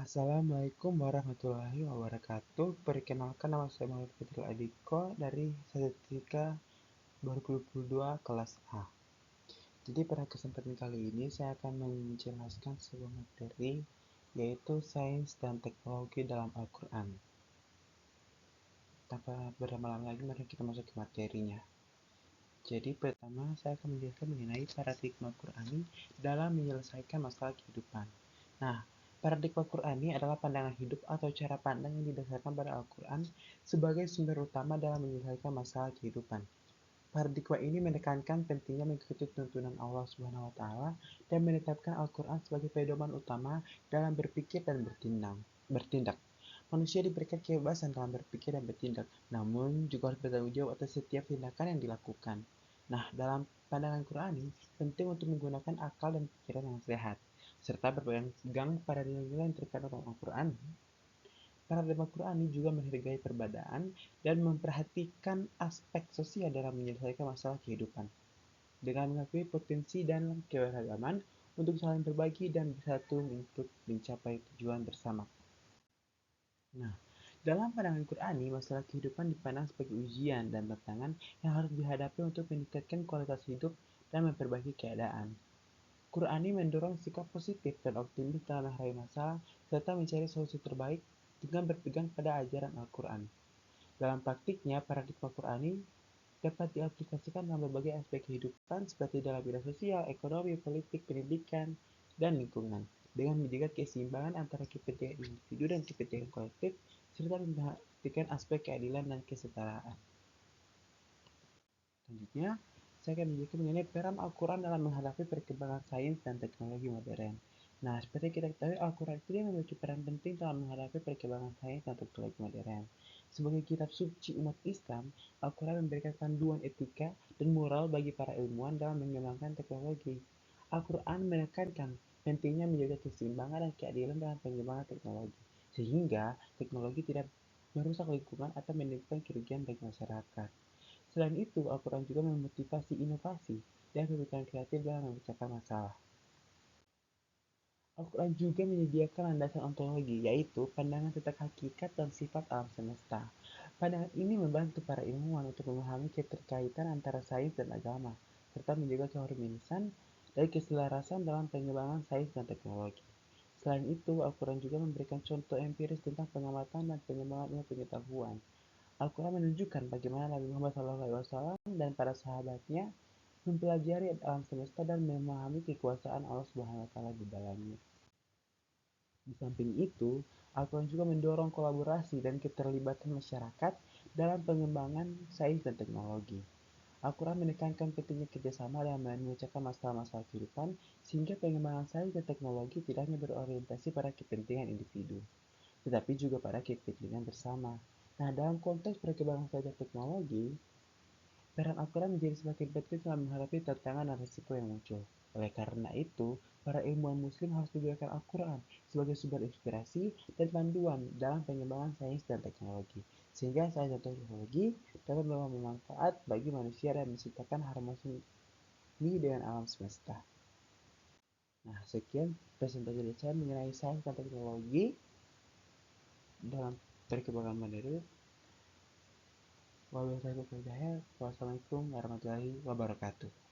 Assalamualaikum warahmatullahi wabarakatuh. Perkenalkan, nama saya Muhammad Fitril Adiko dari Statistika 2022 kelas A. Jadi pada kesempatan kali ini saya akan menjelaskan sebuah materi, yaitu sains dan teknologi dalam Al-Quran. Tanpa berlama-lama lagi, mari kita masuk ke materinya. Jadi pertama saya akan menjelaskan mengenai paradigma Qurani dalam menyelesaikan masalah kehidupan. Nah, paradigma Qurani adalah pandangan hidup atau cara pandang yang didasarkan pada Al-Quran sebagai sumber utama dalam menyelesaikan masalah kehidupan. Paradigma ini menekankan pentingnya mengikuti tuntunan Allah Subhanahu wa Ta'ala dan menetapkan Al-Quran sebagai pedoman utama dalam berpikir dan bertindak. Manusia diberikan kebebasan dalam berpikir dan bertindak, namun juga harus bertanggung jawab atas setiap tindakan yang dilakukan. Nah, dalam pandangan Qurani, penting untuk menggunakan akal dan pikiran yang sehat, serta berpegang pada nilai-nilai yang terkandung dalam Al-Quran. Paradigma Qurani juga menghargai perbedaan dan memperhatikan aspek sosial dalam menyelesaikan masalah kehidupan, dengan mengakui potensi dan keberagaman untuk saling berbagi dan bersatu untuk mencapai tujuan bersama. Nah, dalam pandangan Qurani, masalah kehidupan dipandang sebagai ujian dan tantangan yang harus dihadapi untuk meningkatkan kualitas hidup dan memperbaiki keadaan. Qurani mendorong sikap positif dan optimis dalam menghadapi masalah serta mencari solusi terbaik dengan berpegang pada ajaran Al-Quran. Dalam praktiknya, paradigma Qurani dapat diaplikasikan dalam berbagai aspek kehidupan seperti dalam bidang sosial, ekonomi, politik, pendidikan, dan lingkungan, dengan menjaga keseimbangan antara kepentingan individu dan kepentingan kolektif, serta memperhatikan aspek keadilan dan kesetaraan. Selanjutnya, saya akan menjelaskan mengenai peran Al-Quran dalam menghadapi perkembangan sains dan teknologi modern. Nah, seperti kita ketahui, Al-Quran itu memiliki peran penting dalam menghadapi perkembangan sains dan teknologi modern. Sebagai kitab suci umat Islam, Al-Quran memberikan panduan etika dan moral bagi para ilmuwan dalam mengembangkan teknologi. Al-Quran menekankan pentingnya menjaga keseimbangan dan keadilan dalam pengembangan teknologi, sehingga teknologi tidak merusak lingkungan atau menimbulkan kerugian bagi masyarakat. Selain itu, Al-Quran juga memotivasi inovasi dan pemikiran kreatif dalam memecahkan masalah. Al-Quran juga menyediakan landasan ontologi, yaitu pandangan tentang hakikat dan sifat alam semesta. Pandangan ini membantu para ilmuwan untuk memahami keterkaitan antara sains dan agama, serta menjaga keharmonisan dan keselarasan dalam pengembangan sains dan teknologi. Selain itu, Al-Quran juga memberikan contoh empiris tentang pengamatan dan pengembangan ilmu pengetahuan. Al-Quran menunjukkan bagaimana Nabi Muhammad SAW dan para sahabatnya mempelajari alam semesta dan memahami kekuasaan Allah Subhanahu wa Ta'ala di dalamnya. Di samping itu, Al-Quran juga mendorong kolaborasi dan keterlibatan masyarakat dalam pengembangan sains dan teknologi. Al-Quran menekankan pentingnya kerjasama dalam memecahkan masalah-masalah kehidupan, sehingga pengembangan sains dan teknologi tidak hanya berorientasi pada kepentingan individu, tetapi juga pada kepentingan bersama. Nah, dalam konteks perkembangan sains dan teknologi, peran Al-Quran menjadi semakin penting dalam menghadapi tantangan dan risiko yang muncul. Oleh karena itu, para ilmuwan muslim harus menggunakan Al-Quran sebagai sumber inspirasi dan panduan dalam pengembangan sains dan teknologi, sehingga sains dan teknologi dapat membawa manfaat bagi manusia dan menciptakan harmoni dengan alam semesta. Nah, sekian presentasi dari saya mengenai sains dan teknologi dalam perkembangan modern. Wassalamualaikum warahmatullahi wabarakatuh.